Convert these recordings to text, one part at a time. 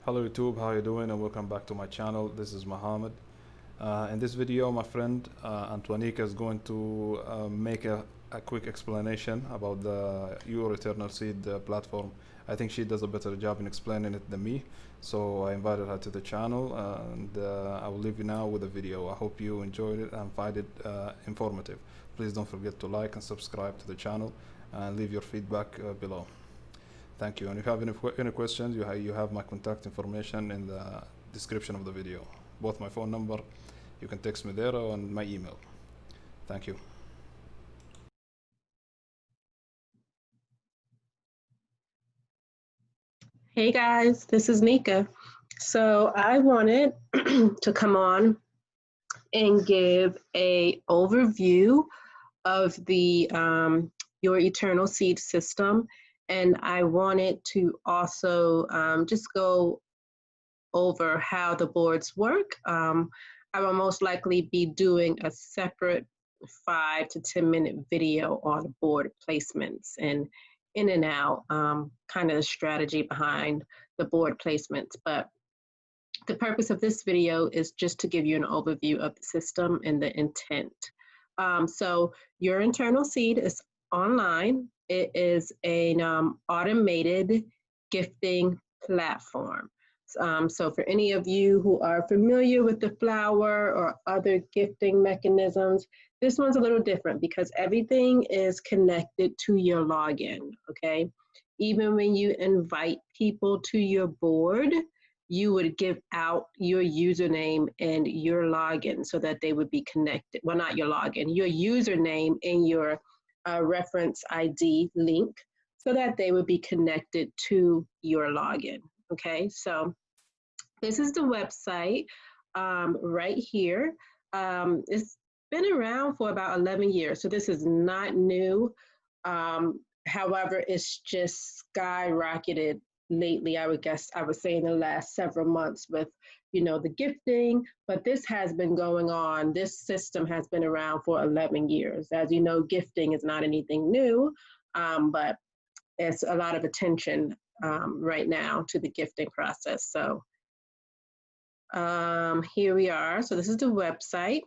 Hello YouTube, how you doing and welcome back to my channel. This is Mohamed. In this video, my friend Antoinika is going to make a quick explanation about the Your Eternal Seed platform. I think she does a better job in explaining it than me, so I invited her to the channel and I will leave you now with the video. I hope you enjoyed it and find it informative. Please don't forget to like and subscribe to the channel and leave your feedback below. Thank you. And if you have any questions, you have my contact information in the description of the video. Both my phone number, you can text me there, or on my email. Thank you. Hey guys, this is Nika. So I wanted to come on and give a overview of the Your Eternal Seed system, and I wanted to also just go over how the boards work. I will most likely be doing a separate 5 to 10 minute video on board placements and in and out, kind of the strategy behind the board placements. But the purpose of this video is just to give you an overview of the system and the intent. So Your Eternal Seed is online. It is an automated gifting platform. So for any of you who are familiar with the flower or other gifting mechanisms, this one's a little different because everything is connected to your login, okay? Even when you invite people to your board, you would give out your username and your login so that they would be connected. Well, not your login, your username and your reference ID link so that they would be connected to your login. Okay, so this is the website right here. It's been around for about 11 years, so this is not new. However, it's just skyrocketed lately. I would guess I would say in the last several months with the gifting, but this has been going on. This system has been around for 11 years. As you know, gifting is not anything new, but it's a lot of attention right now to the gifting process. So here we are. So this is the website.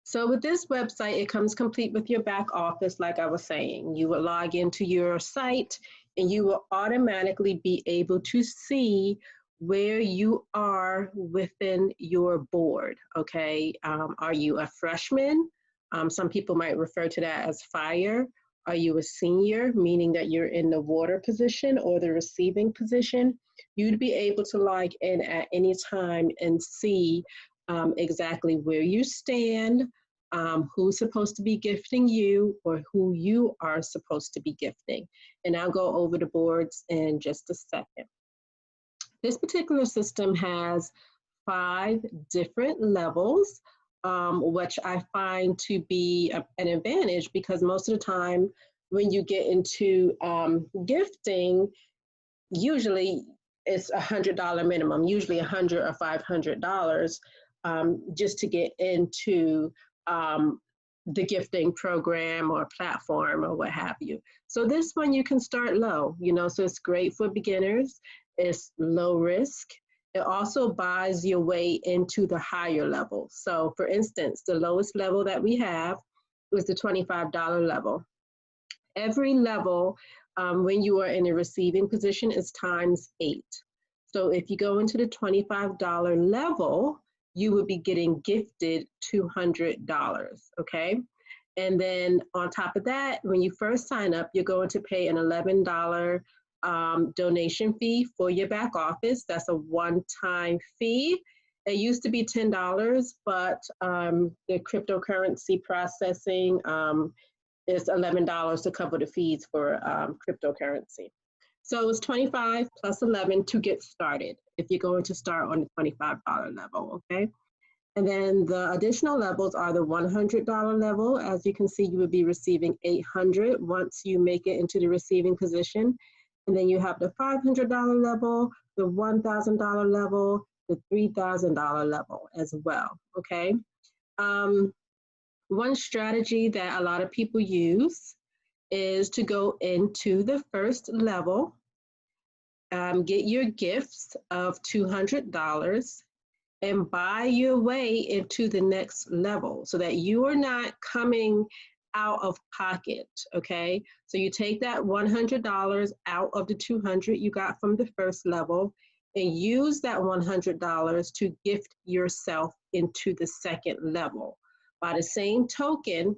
So with this website, it comes complete with your back office, like I was saying. You will log into your site and you will automatically be able to see where you are within your board, okay? Are you a freshman? Some people might refer to that as fire. Are you a senior, meaning that you're in the water position or the receiving position? You'd be able to log in at any time and see exactly where you stand, who's supposed to be gifting you, or who you are supposed to be gifting. And I'll go over the boards in just a second. This particular system has 5 different levels, which I find to be an advantage because most of the time when you get into gifting, usually it's $100 minimum, usually $100 or $500, just to get into the gifting program or platform or what have you. So this one you can start low, so it's great for beginners. It's low risk. It also buys your way into the higher level. So for instance, the lowest level that we have was the $25 level. Every level, when you are in a receiving position, is times 8. So if you go into the $25 level, you would be getting gifted $200, okay? And then on top of that, when you first sign up, you're going to pay an $11 donation fee for your back office. That's a one-time fee. It used to be $10, but the cryptocurrency processing is $11 to cover the fees for cryptocurrency. So it's 25 plus 11 to get started if you're going to start on the $25 level, okay? And then the additional levels are the $100 level. As you can see, you would be receiving $800 once you make it into the receiving position. And then you have the $500 level, the $1,000 level, the $3,000 level as well, okay? One strategy that a lot of people use is to go into the first level get your gifts of $200 and buy your way into the next level so that you are not coming out of pocket, okay? So you take that $100 out of the 200 you got from the first level and use that $100 to gift yourself into the second level. By the same token,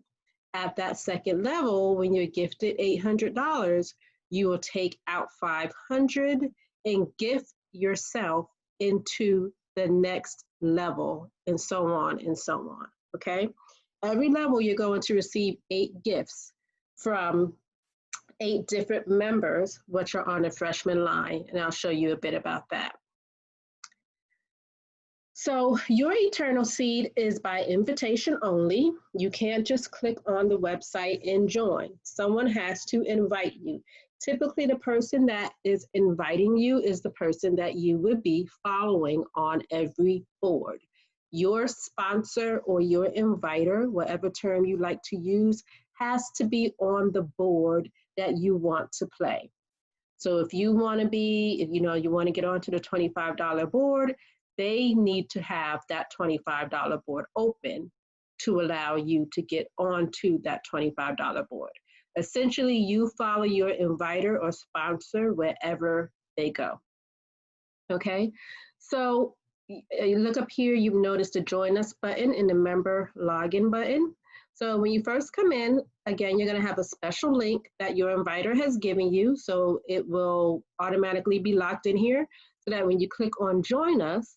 at that second level, when you're gifted $800, you will take out 500 and gift yourself into the next level, and so on and so on, okay? Every level, you're going to receive 8 gifts from 8 different members, which are on the freshman line, and I'll show you a bit about that. So your Eternal Seed is by invitation only. You can't just click on the website and join. Someone has to invite you. Typically, the person that is inviting you is the person that you would be following on every board. Your sponsor or your inviter, whatever term you like to use, has to be on the board that you want to play. So if you want to be, if you want to get onto the $25 board, they need to have that $25 board open to allow you to get onto that $25 board. Essentially, you follow your inviter or sponsor wherever they go. Okay, so you look up here, you've noticed the Join Us button and the Member Login button. So when you first come in, again, you're going to have a special link that your inviter has given you. So it will automatically be locked in here so that when you click on Join Us,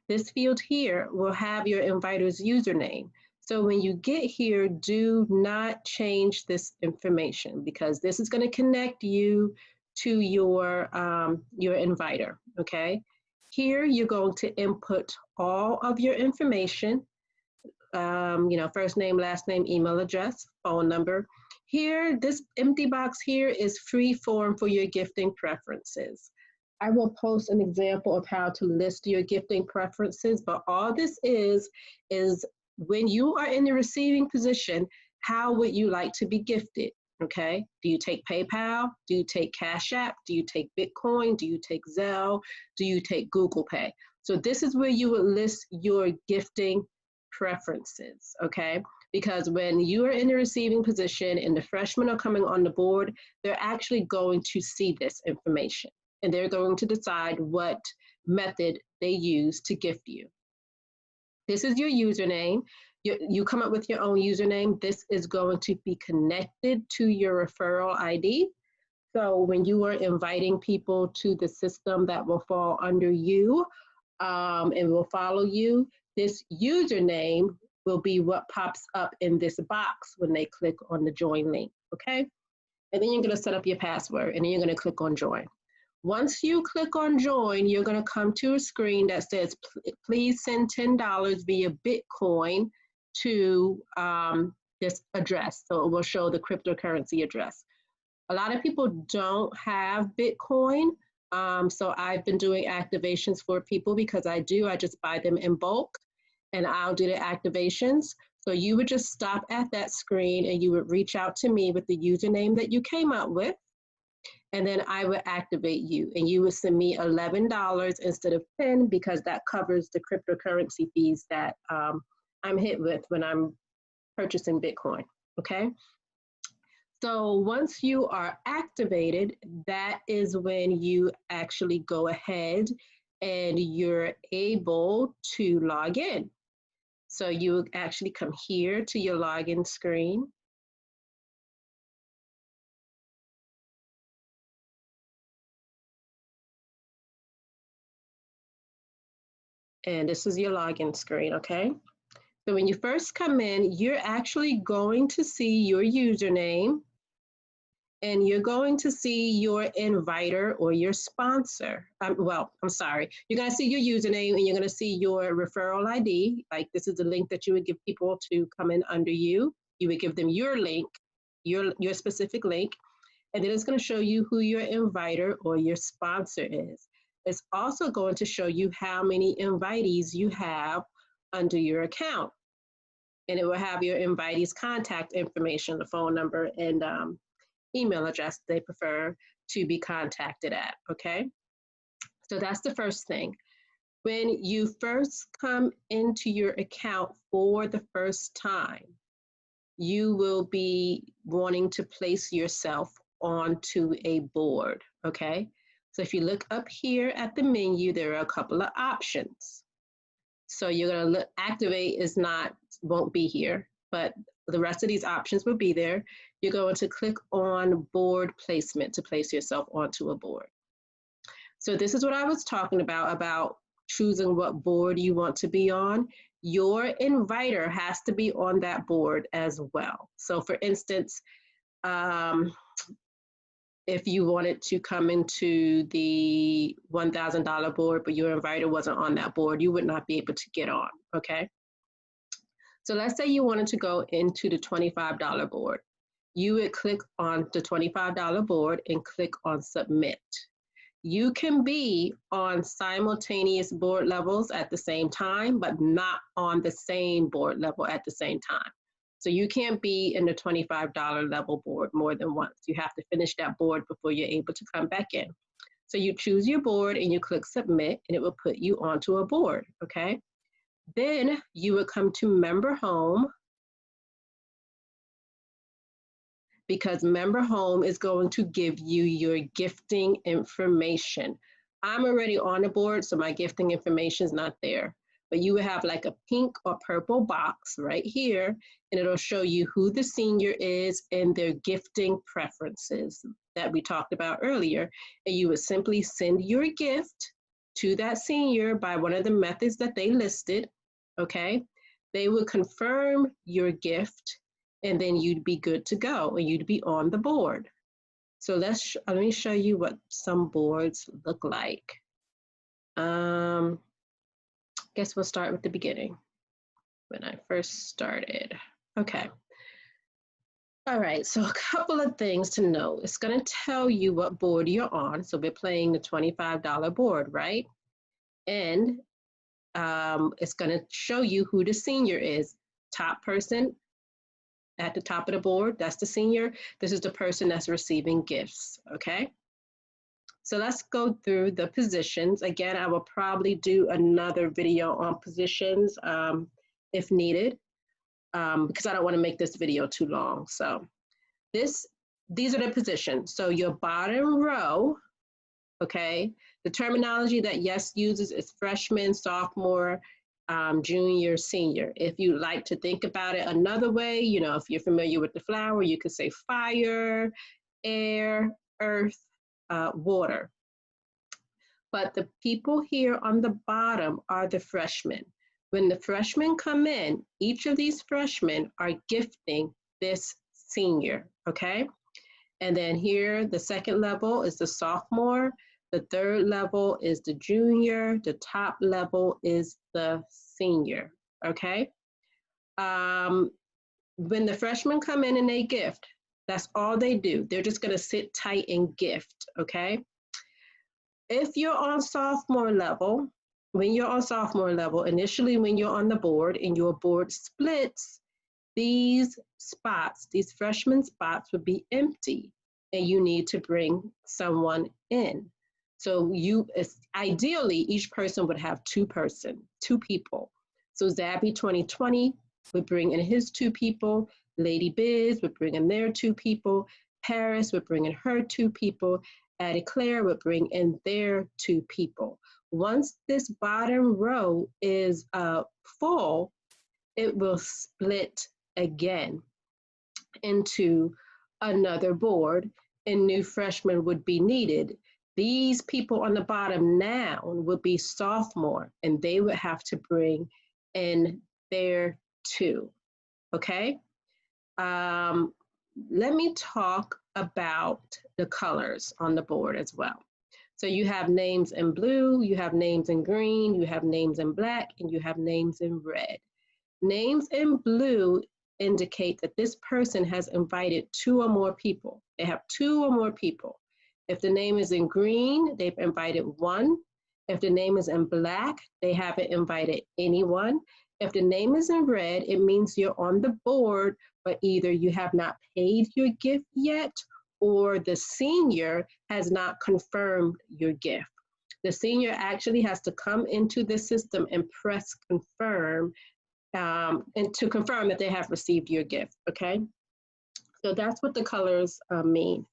this field here will have your inviter's username. So when you get here, do not change this information because this is going to connect you to your inviter, okay? Here, you're going to input all of your information, first name, last name, email address, phone number. Here, this empty box here is free form for your gifting preferences. I will post an example of how to list your gifting preferences, but all this is when you are in the receiving position, how would you like to be gifted? Okay, do you take PayPal? Do you take Cash App? Do you take Bitcoin? Do you take Zelle? Do you take Google Pay? So this is where you would list your gifting preferences, okay? Because when you are in the receiving position and the freshmen are coming on the board, they're actually going to see this information and they're going to decide what method they use to gift you. This is your username. You come up with your own username. This is going to be connected to your referral ID. So when you are inviting people to the system that will fall under you and will follow you, this username will be what pops up in this box when they click on the join link, okay? And then you're gonna set up your password and then you're gonna click on join. Once you click on join, you're gonna come to a screen that says, please send $10 via Bitcoin to this address. So it will show the cryptocurrency address. A lot of people don't have Bitcoin. So I've been doing activations for people because I just buy them in bulk and I'll do the activations. So you would just stop at that screen and you would reach out to me with the username that you came up with. And then I would activate you and you would send me $11 instead of 10 because that covers the cryptocurrency fees that I'm hit with when I'm purchasing Bitcoin, okay? So once you are activated, that is when you actually go ahead and you're able to log in. So you actually come here to your login screen. And this is your login screen, okay? So when you first come in, you're actually going to see your username and you're going to see your inviter or your sponsor. I'm sorry. You're going to see your username and you're going to see your referral ID. Like this is the link that you would give people to come in under you. You would give them your link, your specific link, and then it's going to show you who your inviter or your sponsor is. It's also going to show you how many invitees you have under your account. And it will have your invitee's contact information, the phone number and email address they prefer to be contacted at, okay? So that's the first thing. When you first come into your account for the first time, you will be wanting to place yourself onto a board, okay? So if you look up here at the menu, there are a couple of options. So you're gonna look, activate is not, won't be here, but the rest of these options will be there. You're going to click on board placement to place yourself onto a board. So this is what I was talking about choosing what board you want to be on. Your inviter has to be on that board as well. So for instance, if you wanted to come into the $1,000 board, but your inviter wasn't on that board, you would not be able to get on, okay? So let's say you wanted to go into the $25 board. You would click on the $25 board and click on submit. You can be on simultaneous board levels at the same time, but not on the same board level at the same time. So you can't be in the $25 level board more than once. You have to finish that board before you're able to come back in. So you choose your board and you click submit and it will put you onto a board, okay? Then you would come to member home, because member home is going to give you your gifting information. I'm already on the board, so my gifting information is not there. But you would have like a pink or purple box right here, and it'll show you who the senior is and their gifting preferences that we talked about earlier. And you would simply send your gift to that senior by one of the methods that they listed, okay? They would confirm your gift, and then you'd be good to go, and you'd be on the board. So let me show you what some boards look like. Guess we'll start with the beginning, when I first started. Okay. All right, so a couple of things to know. It's gonna tell you what board you're on. So we're playing the $25 board, right? And it's gonna show you who the senior is. Top person at the top of the board, that's the senior. This is the person that's receiving gifts, okay? So let's go through the positions. Again, I will probably do another video on positions if needed, because I don't wanna make this video too long. So these are the positions. So your bottom row, okay? The terminology that YES uses is freshman, sophomore, junior, senior. If you like to think about it another way, you know, if you're familiar with the flower, you could say fire, air, earth, water. But the people here on the bottom are the freshmen. When the freshmen come in, each of these freshmen are gifting this senior, okay? And then here, the second level is the sophomore. The third level is the junior. The top level is the senior, okay? When the freshmen come in and they gift, that's all they do. They're just gonna sit tight and gift, okay? If you're on sophomore level, when you're on sophomore level, initially when you're on the board and your board splits, these spots, these freshman spots would be empty and you need to bring someone in. So ideally, each person would have two people. So Zabby 2020 would bring in his two people, Lady Biz would bring in their two people, Paris would bring in her two people, Addie Claire would bring in their two people. Once this bottom row is full, it will split again into another board and new freshmen would be needed. These people on the bottom now would be sophomore and they would have to bring in their two, okay? Let me talk about the colors on the board as well. So you have names in blue, you have names in green, you have names in black, and you have names in red. Names in blue indicate that this person has invited two or more people. They have two or more people. If the name is in green, they've invited one. If the name is in black, they haven't invited anyone. If the name is in red, it means you're on the board, but either you have not paid your gift yet or the senior has not confirmed your gift. The senior actually has to come into the system and press confirm, and to confirm that they have received your gift, okay? So that's what the colors mean.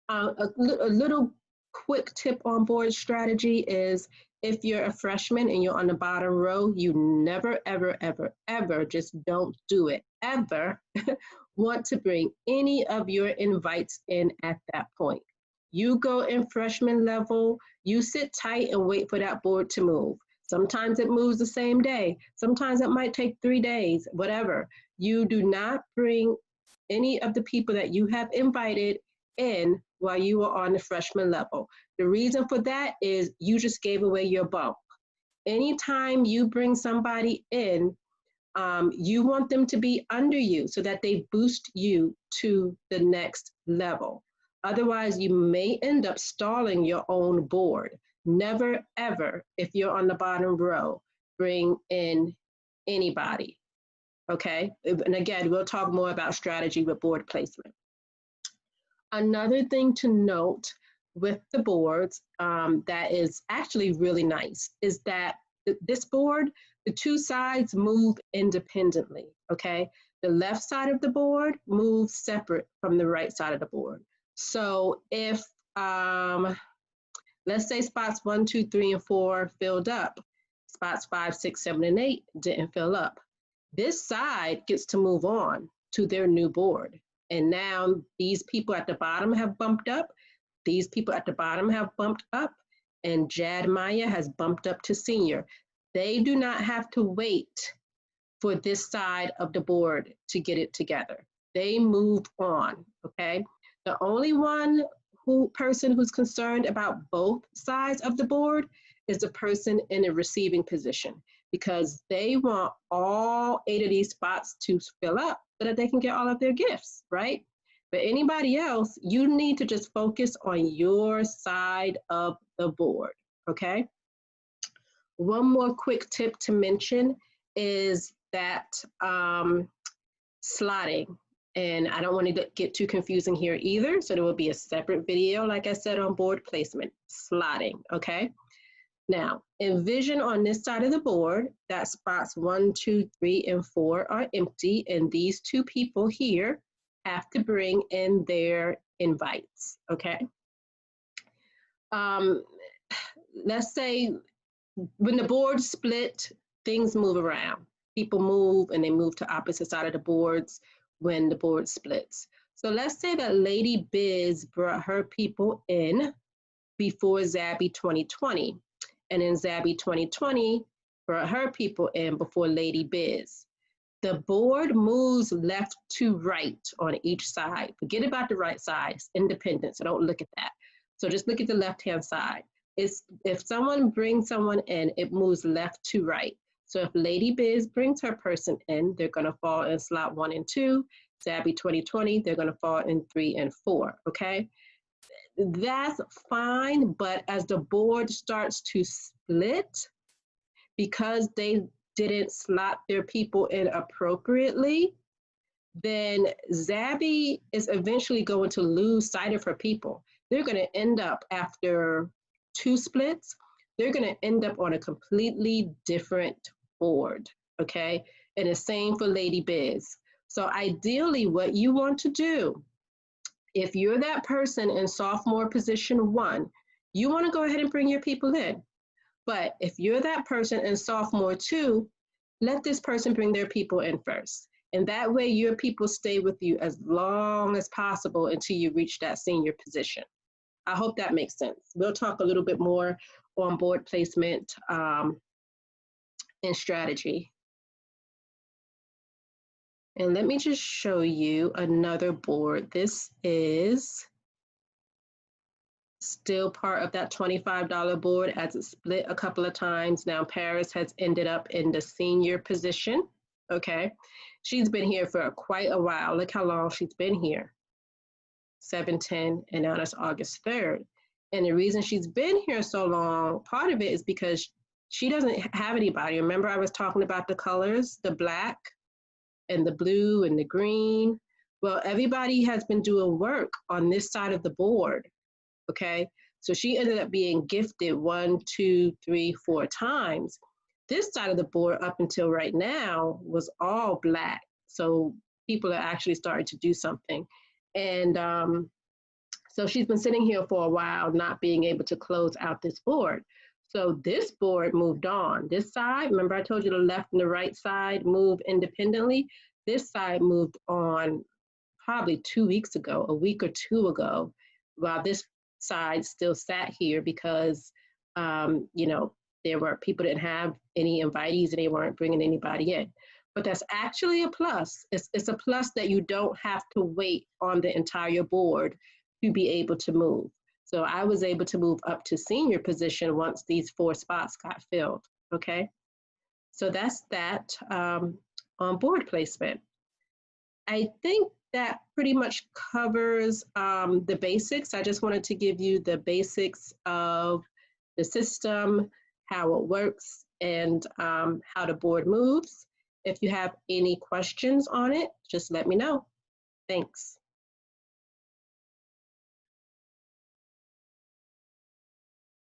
A little quick tip on board strategy is, if you're a freshman and you're on the bottom row, you never, ever, ever, ever, just don't do it, ever want to bring any of your invites in at that point. You go in freshman level, you sit tight and wait for that board to move. Sometimes it moves the same day. Sometimes it might take 3 days, whatever. You do not bring any of the people that you have invited in while you are on the freshman level. The reason for that is you just gave away your bump. Anytime you bring somebody in, you want them to be under you so that they boost you to the next level. Otherwise, you may end up stalling your own board. Never, ever, if you're on the bottom row, bring in anybody, okay? And again, we'll talk more about strategy with board placement. Another thing to note with the boards that is actually really nice is that this board, the two sides move independently, okay? The left side of the board moves separate from the right side of the board. So if, let's say spots 1, 2, 3, and 4 filled up, spots 5, 6, 7, and 8 didn't fill up, this side gets to move on to their new board. And now these people at the bottom have bumped up, these people at the bottom have bumped up, and Jad Maya has bumped up to senior. They do not have to wait for this side of the board to get it together. They move on, okay? The only person who's concerned about both sides of the board is the person in the receiving position, because they want all 8 of these spots to fill up so that they can get all of their gifts, right? But anybody else, you need to just focus on your side of the board, okay? One more quick tip to mention is that slotting. And I don't want to get too confusing here either. So there will be a separate video, like I said, on board placement, slotting, okay? Now, envision on this side of the board that spots 1, 2, 3, and 4 are empty, and these two people here have to bring in their invites, okay? Let's say when the board split, things move around. People move and they move to opposite side of the boards when the board splits. So let's say that Lady Biz brought her people in before Zabby 2020. And then Zabby 2020 brought her people in before Lady Biz. The board moves left to right on each side. Forget about the right side, it's independent, so don't look at that. So just look at the left-hand side. If someone brings someone in, it moves left to right. So if Lady Biz brings her person in, they're gonna fall in slot 1 and 2. Zabby 2020, they're gonna fall in 3 and 4, okay? That's fine, but as the board starts to split, because they didn't slot their people in appropriately, then Zabby is eventually going to lose sight of her people. They're gonna end up, after 2 splits, they're gonna end up on a completely different board, okay? And the same for Lady Biz. So ideally, what you want to do, if you're that person in sophomore position 1, you want to go ahead and bring your people in. But if you're that person in sophomore 2, let this person bring their people in first. And that way your people stay with you as long as possible until you reach that senior position. I hope that makes sense. We'll talk a little bit more on board placement and strategy. And let me just show you another board. This is still part of that $25 board, as it split a couple of times. Now Paris has ended up in the senior position, okay? She's been here for quite a while. Look how long she's been here. 7/10, and now that's August 3rd. And the reason she's been here so long, part of it is because she doesn't have anybody. Remember I was talking about the colors, the black and the blue and the green? Well, everybody has been doing work on this side of the board, okay? So she ended up being gifted 1, 2, 3, 4 times. This side of the board up until right now was all black. So people are actually starting to do something. And so she's been sitting here for a while, not being able to close out this board. So this board moved on. This side, remember I told you the left and the right side move independently? This side moved on probably 2 weeks ago, a week or two ago, while this side still sat here because, you know, there were people didn't have any invitees and they weren't bringing anybody in. But that's actually a plus. It's a plus that you don't have to wait on the entire board to be able to move. So I was able to move up to senior position once these 4 spots got filled, okay? So that's that on board placement. I think that pretty much covers the basics. I just wanted to give you the basics of the system, how it works, and how the board moves. If you have any questions on it, just let me know. Thanks.